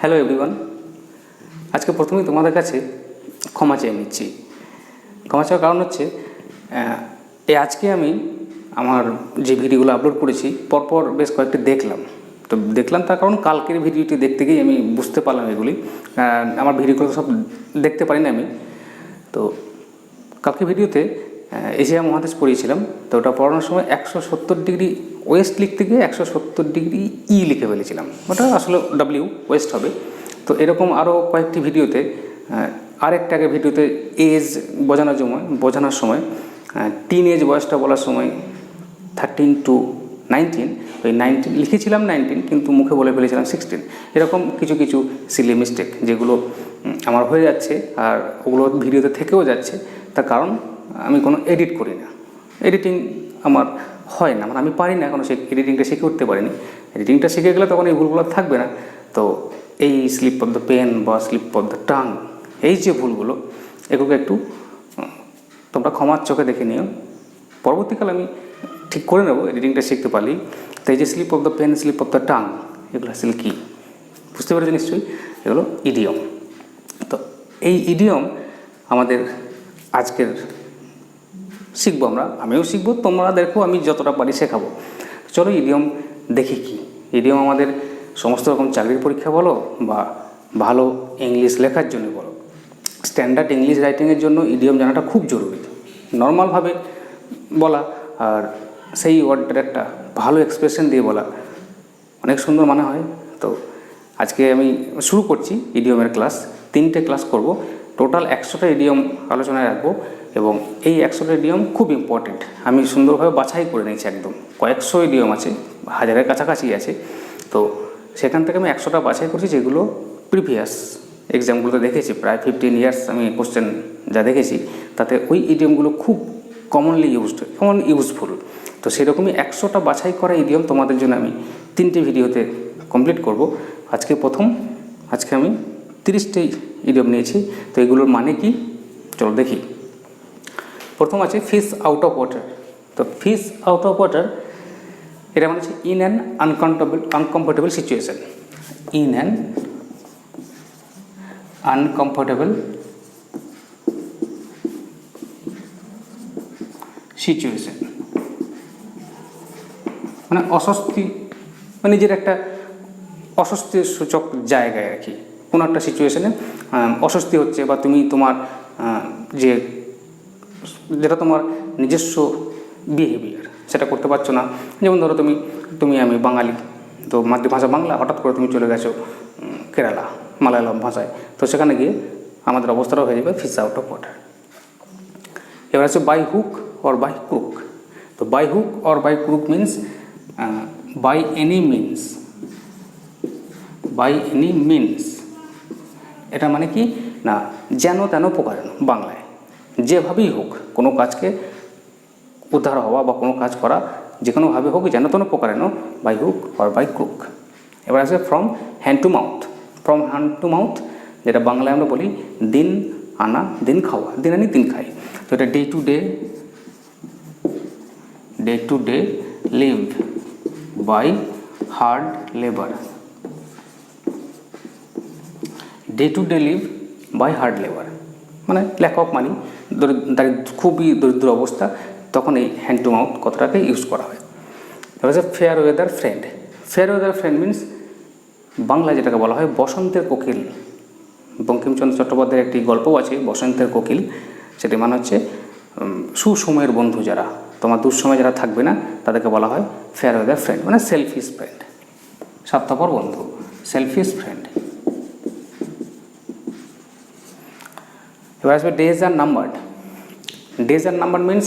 Hello everyone, আজকে প্রথমেই তোমাদের কাছে ক্ষমা চেয়ে নিচ্ছি। ক্ষমা চাওয়ার কারণ হচ্ছে আজকে আমি আমার যে ভিডিওগুলো আপলোড করেছি পরপর বেশ কয়েকটি দেখলাম তার কারণ কালকের ভিডিওটি দেখতে গিয়ে আমি বুঝতে পারলাম এগুলি আমার ভিডিওগুলো সব দেখতে পারি না আমি। তো কালকে ভিডিওতে এশিয়া মহাদেশ পড়িয়েছিলাম, তো ওটা পড়ানোর সময় 170 ডিগ্রি ওয়েস্ট লিখতে গিয়ে 170 ডিগ্রি লিখে ফেলেছিলাম। ওটা আসলে ডাব্লিউ ওয়েস্ট হবে। তো এরকম আরও কয়েকটি ভিডিওতে আরেকটা আগে ভিডিওতে এজ বোঝানোর সময় টিন এজ বয়সটা বলার সময় 13 to 19, ওই 19 লিখেছিলাম 19 কিন্তু মুখে বলে ফেলেছিলাম 16। এরকম কিছু কিছু সিলি মিস্টেক যেগুলো আমার হয়ে যাচ্ছে আর ওগুলো ভিডিওতে থেকেও যাচ্ছে, তার কারণ আমি কোনো এডিট করি না। এডিটিং আমার হয় না, মানে আমি পারি না, কোনো এডিটিংটা শিখে উঠতে পারিনি। এডিটিংটা শিখে গেলে তখন এই ভুলগুলো থাকবে না। তো এই স্লিপ অফ দ্য পেন বা স্লিপ অফ দ্য টাং, এই যে ভুলগুলো, এগুলো একটু তোমরা ক্ষমার চোখে দেখে নিও। পরবর্তীকালে আমি ঠিক করে নেবো এডিটিংটা শিখতে পারলেই। তো এই যে slip of the pen, slip of the tongue, এগুলো আসলে কী বুঝতে পেরেছো নিশ্চয়ই? এগুলো ইডিয়ম। তো এই ইডিয়ম আমাদের আজকের শিখবো, আমিও শিখবো, তোমাদেরকেও আমি যতটা পারি শেখাবো। চলো ইডিয়ম দেখি কি। ইডিয়ম আমাদের সমস্ত রকম চাকরির পরীক্ষা বলো বা ভালো ইংলিশ লেখার জন্য বলো, স্ট্যান্ডার্ড ইংলিশ রাইটিংয়ের জন্য ইডিয়ম জানাটা খুব জরুরি। নর্মালভাবে বলা আর সেই ওয়ার্ডটার একটা ভালো এক্সপ্রেশন দিয়ে বলা অনেক সুন্দর মনে হয়। তো আজকে আমি শুরু করছি ইডিয়মের ক্লাস। 3টে ক্লাস করব, টোটাল 100টা ইডিয়ম আলোচনায় রাখবো এবং এই 100টা ইডিয়ম খুব ইম্পর্টেন্ট। আমি সুন্দরভাবে বাছাই করে নিয়েছি, একদম কয়েকশো ইডিয়ম আছে, হাজারের কাছাকাছি আছে। তো সেখান থেকে আমি 100টা বাছাই করছি যেগুলো প্রিভিয়াস এক্সামগুলোতে দেখেছি, প্রায় 15 ইয়ার্স আমি কোশ্চেন যা দেখেছি তাতে ওই ইডিয়মগুলো খুব কমনলি ইউজফুল। তো সেরকমই 100টা বাছাই করা ইডিয়ম তোমাদের জন্য আমি 3টে ভিডিওতে কমপ্লিট করব। আজকে আমি 30টি ইডিয়ম নিয়েছি। তো এগুলোর মানে কি চলো দেখি। প্রথম আছে ফিশ আউট অফ ওয়াটার। তো ফিশ আউট অফ ওয়াটার এটা মানে হচ্ছে in an uncomfortable situation. In an uncomfortable situation মানে অস্বস্তি, মানে নিজের একটা অস্বস্তির সূচক জায়গায় আর কি। কোনো একটা সিচুয়েশানে অস্বস্তি হচ্ছে বা তুমি তোমার যেটা তোমার নিজস্ব বিহেভিয়ার সেটা করতে পারছো না। যেমন ধরো আমি বাঙালি, তো মাতৃভাষা বাংলা, হঠাৎ করে তুমি চলে গেছো কেরালা মালায়ালাম ভাষায়, তো সেখানে গিয়ে আমাদের অবস্থাটা হয়ে যাবে ফিশ আউট অফ ওয়াটার। এবার আছে by hook or by crook. তো by hook or by crook means by any means. By any means এটা মানে কি না, যেন তেন প্রকারেণ, বাংলায় যেভাবেই হোক কোনো কাজকে উদ্ধার হওয়া বা কোনো কাজ করা যে কোনোভাবে হোক, যেন তেন প্রকারেণ, by hook or by crook. এবার আছে from hand to mouth. From hand to mouth যেটা বাংলায় আমরা বলি দিন আনা দিন খাওয়া, দিন আনি দিন খাই। তো এটা day to day live by hard labour. Day to day live by hard labour মানে ল্যাক অফ মানি, খুবই দরিদ্র অবস্থা, তখন এই হ্যান্ড টু মাউথ কথাটাকে ইউজ করা হয়। এবার হচ্ছে fair weather friend. Fair weather friend means Bangla যেটাকে বলা হয় বসন্তের কোকিল। বঙ্কিমচন্দ্র চট্টোপাধ্যায়ের একটি গল্পও আছে বসন্তের কোকিল, সেটি মানে হচ্ছে সুসময়ের বন্ধু যারা, তোমার দুঃসময় যারা থাকবে না তাদেরকে বলা হয় ফেয়ার ওয়েদার ফ্রেন্ড, মানে সেলফিশ ফ্রেন্ড, স্বার্থপর বন্ধু, সেলফিশ ফ্রেন্ড। এবার আসবে days are numbered. Days are numbered means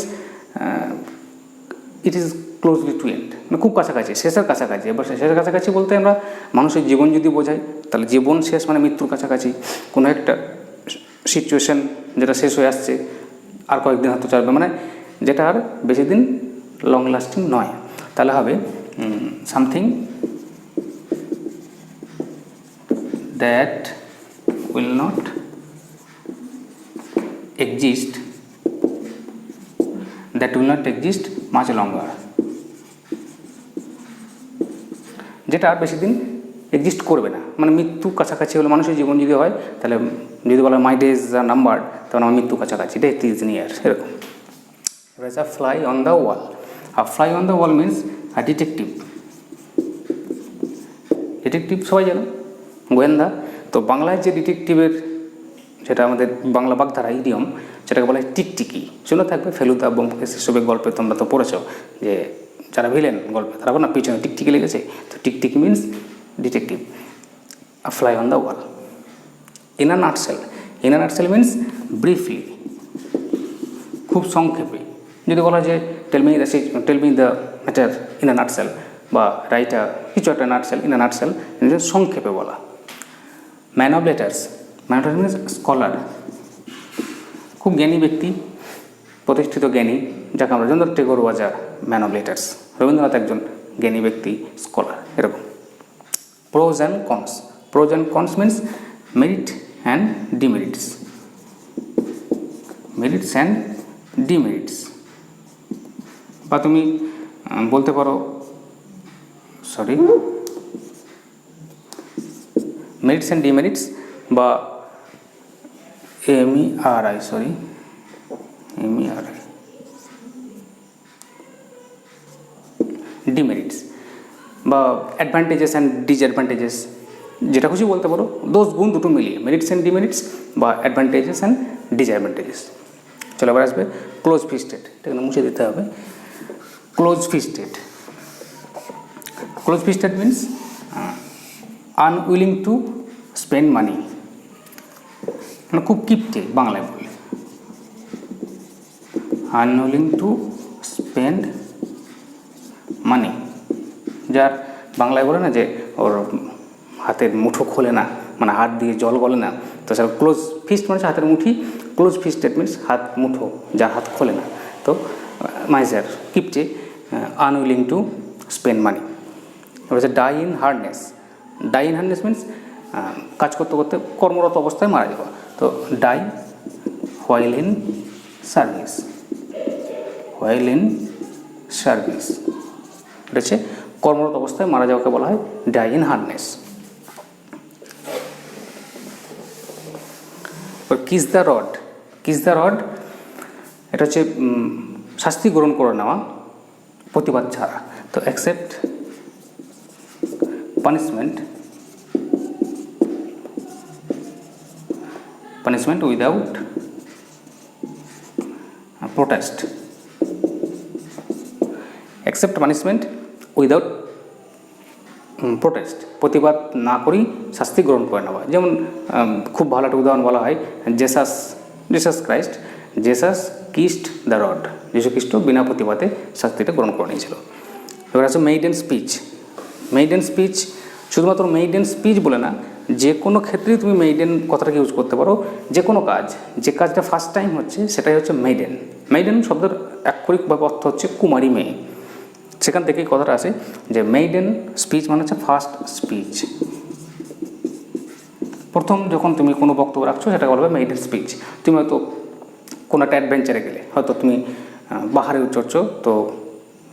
it is closely to end, মানে খুব কাছাকাছি, শেষের কাছাকাছি। এবার শেষের কাছাকাছি বলতে আমরা মানুষের জীবন যদি বোঝাই তাহলে জীবন শেষ মানে মৃত্যুর কাছাকাছি। কোনো একটা সিচুয়েশান যেটা শেষ হয়ে আসছে আর কয়েকদিন হয়তো চলবে, মানে যেটা আর বেশি দিন লং লাস্টিং নয়, তাহলে হবে something that will not exist much লঙ্গার, যেটা আর বেশি দিন এক্সিস্ট করবে না, মানে মৃত্যু কাছাকাছি হলে মানুষের জীবন যদি হয় তাহলে যদি বলা হয় মাই ডেজ আর নাম্বার, তখন আমার মৃত্যু কাছাকাছি, ডেথ ইজ নিয়ার, এরকম। এবার আছে ফ্লাই অন দ্য ওয়াল। আর fly on the wall means a detective. Detective সবাই জানো, গোয়েন্দা। তো বাংলায় যে ডিটেকটিভের যেটা আমাদের বাংলা বাগধারা ইডিয়ম, সেটাকে বলা হয় টিকটিকি। শুনে থাকবে ফেলুদা ব্যোমকেশ এসবের গল্পে তোমরা তো পড়েছো যে যারা ভিলেন গল্পে তারা না পিছনে টিকটিকি লেগেছে, তো টিকটিকি means detective. Fly on the wall. In a nutshell. In a nutshell means briefly, খুব সংক্ষেপে। যদি বলা যে tell me the matter in a nutshell, বা রাইটা কিছু একটা নাটসেল, ইন আ নাটসেল সংক্ষেপে বলা। Man of letters. Man of letters means scholar, খুব জ্ঞানী ব্যক্তি, প্রতিষ্ঠিত জ্ঞানী, যাকে আমরা Rabindranath Tagore was a man of letters. Rabindranath একজন জ্ঞানী ব্যক্তি, স্কলার, এরকম। Pros and cons. Pros and cons means merit and demerits. Merits and demerits, বা তুমি বলতে পারো মেরিটস অ্যান্ড ডিমেরিটস, বা MERI ডিমেরিটস, বা অ্যাডভান্টেজেস অ্যান্ড ডিসঅ্যাডভান্টেজেস, যেটা খুশি বলতে পারো। দোষ গুণ দুটো মিলিয়ে মেরিটস অ্যান্ড ডিমেরিটস বা অ্যাডভান্টেজেস অ্যান্ড ডিসঅ্যাডভান্টেজেস। চলো এবার আসবে ক্লোজ ফিস্টেড। এটা মুছে দিতে হবে। Close fisted. Close fisted means unwilling to spend money, মানে খুব কিপটে বাংলায় বলি। আনউইলিং টু স্পেন্ড মানি, যার বাংলায় বলে না যে ওর হাতের মুঠো খোলে না, মানে হাত দিয়ে জল গলে না, তো স্যার ক্লোজ ফিস্ট মানে হাতের মুঠি। ক্লোজ ফিস্টেড মিনস হাত মুঠো, যার হাত খোলে না। তো মাইজার, কিপটে, আনউইলিং টু স্পেন্ড মানি। এবার হচ্ছে die in harness. Die in harness means কাজ করতে করতে কর্মরত অবস্থায় মারা যাওয়া। তো die while in service. While in service, এটা হচ্ছে কর্মরত অবস্থায় মারা যাওয়াকে বলা হয় die in harness. Kiss the rod. Kiss the rod, এটা হচ্ছে শাস্তি গ্রহণ করে নেওয়া প্রতিবাদ ছাড়া। তো accept punishment, punishment without protest. Accept punishment without protest, প্রতিবাদ না করেই শাস্তি গ্রহণ করে নেওয়া। যেমন খুব ভালো একটা উদাহরণ বলা হয় Jesus Christ, Jesus কিস্ট the rod. যীশু খ্রিস্ট বিনা প্রতিবাদে শাস্তিটা গ্রহণ করে নিয়েছিল। এবার আছে মেইডেন স্পিচ। মেইডেন স্পিচ শুধুমাত্র মেইডেন স্পিচ বলে না, যে কোনো ক্ষেত্রেই তুমি মেইডেন কথাটাকে ইউজ করতে পারো। যে কোনো কাজ, যে কাজটা ফার্স্ট টাইম হচ্ছে সেটাই হচ্ছে মেইডেন। মেইডেন শব্দের আক্ষরিকভাবে অর্থ হচ্ছে কুমারী মেয়ে। সেখান থেকেই কথাটা আসে যে মেইডেন স্পিচ মানে হচ্ছে ফার্স্ট স্পিচ। প্রথম যখন তুমি কোনো বক্তব্য রাখছো সেটাকে বলবে মেইডেন স্পিচ। তুমি হয়তো কোনো একটা অ্যাডভেঞ্চারে গেলে, হয়তো তুমি পাহাড়ে চড়ছো, তো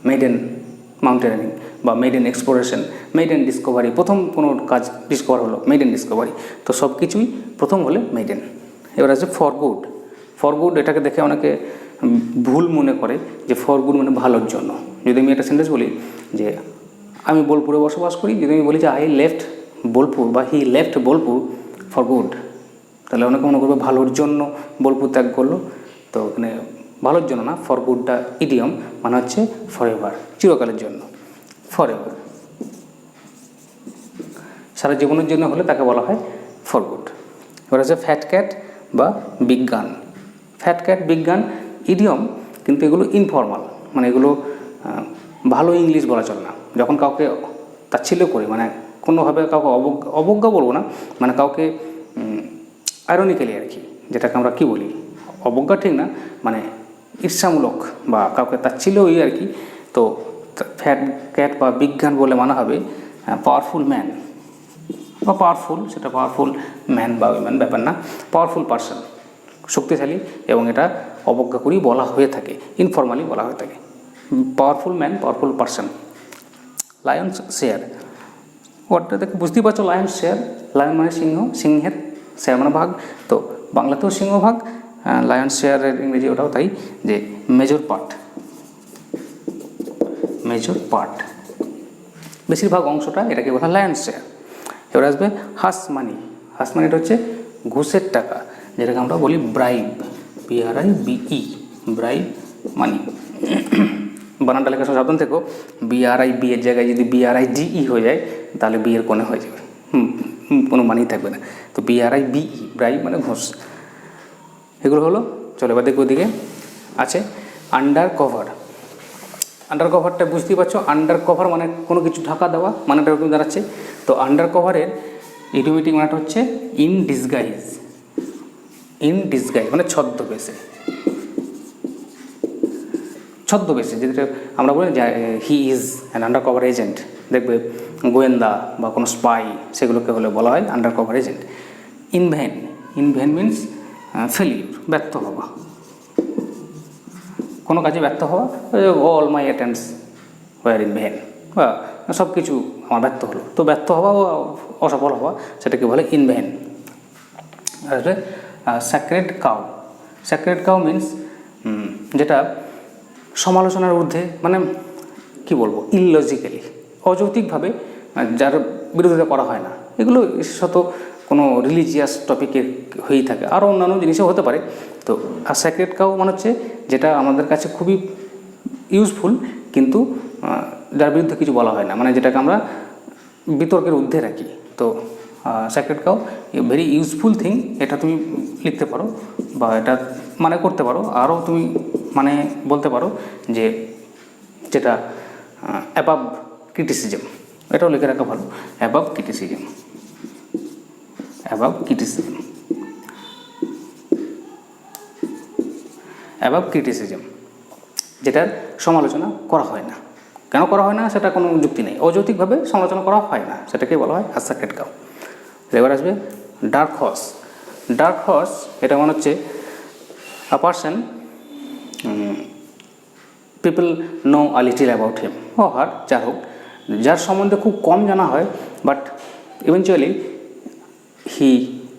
মেইডেন মাউন্টেনিং বা মেইডেন এক্সপ্লোরেশন, মেইডেন ডিসকভারি, প্রথম কোনো কাজ ডিসকভার হলো মেইডেন ডিসকভারি। তো সব কিছুই প্রথম হলে মেইডেন। এবার আছে ফর গুড। ফর গুড, এটাকে দেখে অনেকে ভুল মনে করে যে ফর গুড মানে ভালোর জন্য। যদি আমি একটা সেন্টেন্স বলি যে আমি বোলপুরে বসবাস করি, যদি আমি বলি যে আই লেফট বোলপুর বা he left Bolpur for good, তাহলে অনেকে মনে করবে ভালোর জন্য বোলপুর ত্যাগ করলো। তো ওখানে ভালোর জন্য না, ফর গুডটা ইডিয়ম, মানে হচ্ছে ফর এভার, চিরকালের জন্য, ফর এভার, সারা জীবনের জন্য হলে তাকে বলা হয় ফর গুড। এবার হচ্ছে ফ্যাট ক্যাট বা বিজ্ঞান। ফ্যাট ক্যাট বিজ্ঞান ইডিয়ম, কিন্তু এগুলো ইনফর্মাল, মানে এগুলো ভালো ইংলিশ বলা চলে না। যখন কাউকে তাচ্ছিল্য করে, মানে কোনোভাবে কাউকে অবজ্ঞা বলবো না, মানে কাউকে আইরনিক্যালি আর কি, যেটাকে আমরা কী বলি, অবজ্ঞা ঠিক না, মানে ঈর্ষামূলক বা কাউকে তাচ্ছিল্যই আর কি। তো ফ্যাট ক্যাট বা বিজ্ঞান বলে মানা হবে পাওয়ারফুল ম্যান বা পাওয়ারফুল, সেটা পাওয়ারফুল ম্যান বা উইম্যান ব্যাপার না, পাওয়ারফুল পারসন, শক্তিশালী, এবং এটা অবজ্ঞা করেই বলা হয়ে থাকে, ইনফর্মালি বলা হয়ে থাকে। Powerful man, powerful person. Lions share. ওয়ার্ডটা দেখে বুঝতেই পারছো, লায়ন শেয়ার, লায়ন মানে সিংহ, সিংহের, শেয়ার মানে ভাগ, তো বাংলাতেও সিংহভাগ, লায়ন শেয়ারের ইংরেজি ওটাও তাই, যে মেজর পার্ট, মেজর পার্ট, বেশিরভাগ অংশটা এটাকে বলা হয় লায়ন শেয়ার। এবার আসবে হাস মানি। হাস মানিটা হচ্ছে ঘুষের টাকা, যেটাকে আমরা বলি ব্রাইব, BRIBE, ব্রাইব মানি। বানানটা লেখা সাবধান থেকো, BRIB এর জায়গায় যদি BRIGE হয়ে যায় তাহলে বিয়ের কোণে হয়ে যাবে, কোনো মানেই থাকবে না। তো BRIBE, ব্রাইব মানে ঘুষ। এগুলো হলো। চলো এবার দেখবো দিকে আছে আন্ডার কভার। আন্ডার কভারটা বুঝতেই পারছো, আন্ডার কভার মানে কোনো কিছু ঢাকা দেওয়া, মানেটা এরকম দাঁড়াচ্ছে। তো আন্ডার কভারের ইডিওমেটিক মানেটা হচ্ছে ইন ডিসগাইজ। ইন ডিসগাইজ মানে ছদ্মবেশে, ছদ্মবেশে, যেটা আমরা বলি যে he is an undercover agent. দেখবে গোয়েন্দা বা কোনো স্পাই, সেগুলোকে হলে বলা হয় undercover agent. In vain, in vain means failure, ব্যর্থ হওয়া, কোনো কাজে ব্যর্থ হওয়া। All my attempts were in vain, বা সব কিছু আমার ব্যর্থ হলো। তো ব্যর্থ হওয়া ও অসফল হওয়া সেটাকে বলে ইন ভ্যান। আসলে sacred cow. Sacred cow means যেটা সমালোচনার ঊর্ধ্বে, মানে কি বলবো, ইললজিক্যালি, অযৌক্তিকভাবে যার বিরোধিতা করা হয় না। এগুলো বিশেষত কোনো রিলিজিয়াস টপিকে হয়েই থাকে, আরও অন্যান্য জিনিসও হতে পারে। তো আর স্যাক্রেড কাউ মানে হচ্ছে যেটা আমাদের কাছে খুবই ইউজফুল, কিন্তু যার বিরুদ্ধে কিছু বলা হয় না, মানে যেটাকে আমরা বিতর্কের ঊর্ধ্বে রাখি। তো sacred cow very useful thing, এটা তুমি লিখতে পারো বা এটা মানে করতে পারো। আরও তুমি মানে বলতে পারো যে যেটা অ্যাবাভ ক্রিটিসিজম, এটাও লিখে রাখা ভালো। Above criticism, above criticism, above criticism, যেটার সমালোচনা করা হয় না। কেন করা হয় না সেটা কোনো যুক্তি নেই, অযৌক্তিকভাবে সমালোচনা করা হয় না, সেটাকেই বলা হয় স্যাক্রেড কাউ। এবার আসবে ডার্ক হর্স। ডার্ক হর্স এটা মনে হচ্ছে a person people know a little about him or her, যার হোক, যার সম্বন্ধে খুব কম জানা হয়, বাট ইভেনচুয়ালি হি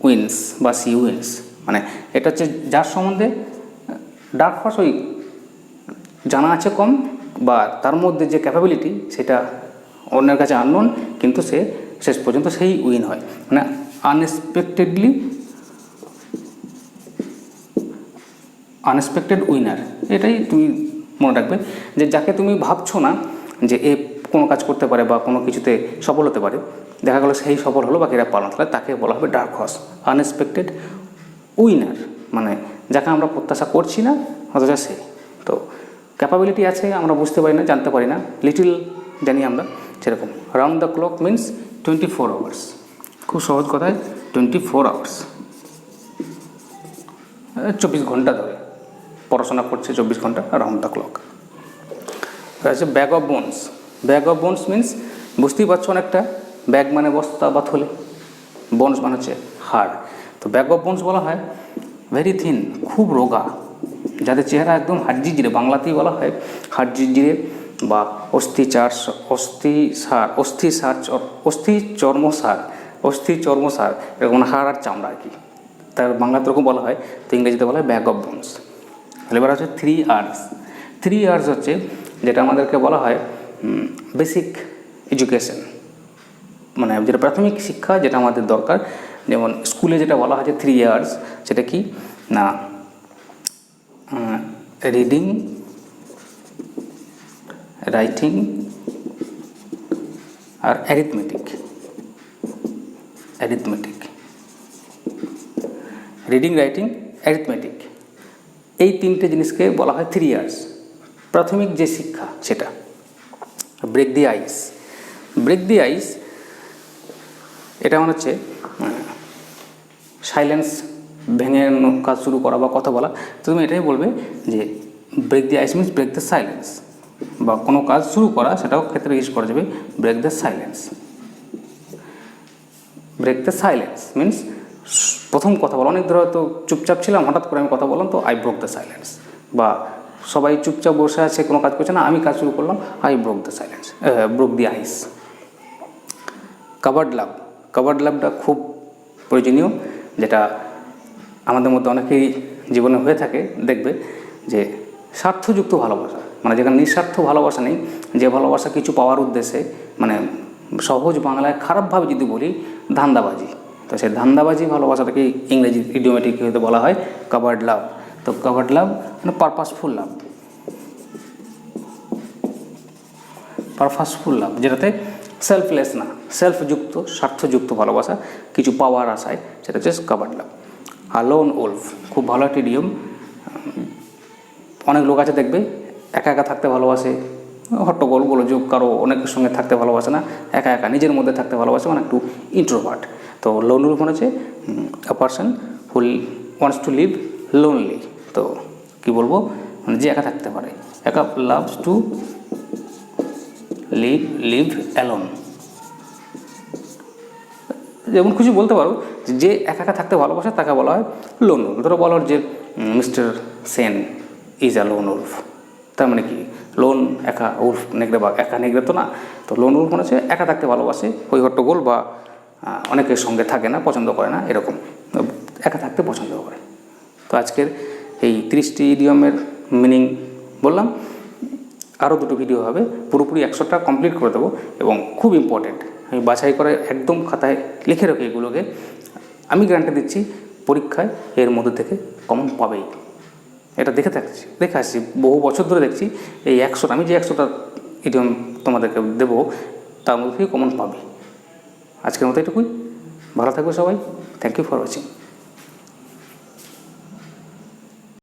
উইন্স বা সি উইন্স। মানে এটা হচ্ছে যার সম্বন্ধে ডার্ক হর্স, ওই জানা আছে কম, বা তার মধ্যে যে ক্যাপাবিলিটি সেটা অন্যের কাছে আননোন, কিন্তু সে শেষ পর্যন্ত সেই উইন হয়, মানে আনএক্সপেক্টেড উইনার। এটাই তুমি মনে রাখবে, যে যাকে তুমি ভাবছো না যে এ কোনো কাজ করতে পারে বা কোনো কিছুতে সফল হতে পারে, দেখা গেলো সেই সফল হলো, বাকিরা পালন, তাহলে তাকে বলা হবে ডার্ক হর্স, আনএক্সপেক্টেড উইনার, মানে যাকে আমরা প্রত্যাশা করছি না অথচ সে। তো ক্যাপাবিলিটি আছে, আমরা বুঝতে পারি না, জানতে পারি না, লিটিল জানি আমরা, সেরকম। Round the clock means 24 hours, খুব সহজ কথায় 24 আওয়ার্স, 24 ঘন্টা ধরে পড়াশোনা করছে, 24 ঘন্টা রাউন্ড দ্য ক্লক। আছে bag of bones. Bag of bones means বুঝতেই পারছো অনেকটা, ব্যাগ মানে বস্তা বা থলে, বোনস মানে হচ্ছে হাড়। তো ব্যাগ অফ বোনস বলা হয় ভেরি থিন, খুব রোগা, যাদের চেহারা একদম হাড়জিজিরে, বাংলাতেই বলা হয় হাড়জিজিরে বা অস্থি চর্মসার, এরকম হাড় আর চামড়া আর কি, তার বাংলাতে এরকম বলা হয়, তো ইংরেজিতে বলা হয় ব্যাগ অফ বোনস। তাহলে এবার হচ্ছে 3 আওয়ার্স। 3 আওয়ার্স হচ্ছে যেটা আমাদেরকে বলা হয় বেসিক এডুকেশন, মানে যেটা প্রাথমিক শিক্ষা, যেটা আমাদের দরকার। যেমন স্কুলে যেটা বলা হয় যে 3 আওয়ার্স, সেটা কি না, রিডিং, রাইটিং আর অ্যারিথমেটিক। রিডিং, রাইটিং, অ্যারিথমেটিক, এই 3টে জিনিসকে বলা হয় 3 আওয়ার্স, প্রাথমিক যে শিক্ষা সেটা। Break the ice. Break the আইস এটা মনে হচ্ছে সাইলেন্স ভেঙে কাজ শুরু করা বা কথা বলা। তো তুমি এটাই বলবে যে break the ice means break the silence, বা কোনো কাজ শুরু করা সেটাও ক্ষেত্রে ইউজ করা যাবে break the silence. Break the silence means প্রথম কথা বলা, অনেক ধরে হয়তো চুপচাপ ছিলাম, হঠাৎ করে আমি কথা বললাম, তো আই ব্রোক দ্য সাইলেন্স। বা সবাই চুপচাপ বসে আছে, কোনো কাজ করছে না, আমি কাজ শুরু করলাম, I broke the silence, broke the ice. Cupboard লাভটা খুব প্রয়োজনীয়, যেটা আমাদের মধ্যে অনেকেই জীবনে হয়ে থাকে। দেখবে যে স্বার্থযুক্ত ভালোবাসা, মানে যেখানে নিঃস্বার্থ ভালোবাসা নেই, যে ভালোবাসা কিছু পাওয়ার উদ্দেশ্যে, মানে সহজ বাংলায় খারাপভাবে যদি বলি ধান্দাবাজি, তো সেই ধান্দাবাজি ভালোবাসাটাকে ইংরেজি ইডিওমেটিক হতে বলা হয় কাভার্ড লাভ। তো কাভার্ড লাভ মানে পারপাসফুল লাভ, যেটাতে সেলফলেস না, সেলফযুক্ত স্বার্থযুক্ত ভালোবাসা কিছু পাওয়ার আশায়, সেটা হচ্ছে কাভার্ড লাভ। আর লোন ওলফ খুব ভালো একটা ইডিয়ম। অনেক লোক আছে দেখবে একা একা থাকতে ভালোবাসে, হট্টগোল গোলযোগ, কারো অনেকের সঙ্গে থাকতে ভালোবাসে না, একা একা নিজের মধ্যে থাকতে ভালোবাসে, মানে একটু ইন্ট্রোভার্ট। তো লোন ওলফ মানে হচ্ছে a person who wants to live lonely. তো কী বলবো, মানে যে একা থাকতে পারে, একা লাভস টু লিভ অ্যালোন। যেমন খুশি বলতে পারো যে একা একা থাকতে ভালোবাসে তাকে বলা হয় লোন ওলফ। ধরো বলো যে mister Sen is a loan wolf, তার মানে কি লোন একা, উলফ নেগড়ে, বা একা নেগড়ে তো না। তো লোন ওলফ মানে হচ্ছে একা থাকতে ভালোবাসে, ওই হট্টগোল বা অনেকের সঙ্গে থাকে না, পছন্দ করে না, এরকম একা থাকতে পছন্দ করে। তো আজকের এই 30টি ইডিয়মের মিনিং বললাম। আরও দুটো ভিডিও হবে, পুরোপুরি 100টা কমপ্লিট করে দেবো, এবং খুব ইম্পর্টেন্ট আমি বাছাই করে একদম খাতায় লিখে রাখি এগুলোকে। আমি গ্যারান্টি দিচ্ছি পরীক্ষায় এর মধ্যে থেকে কমন পাবেই। এটা দেখে আসছি বহু বছর ধরে দেখছি, এই 100টা, আমি যে 100টা ইডিয়ম তোমাদেরকে দেবো তার মধ্যে থেকে কমন পাবে। আজকের মতো এটুকুই, ভালো থাকবে সবাই, থ্যাংক ইউ ফর ওয়াচিং।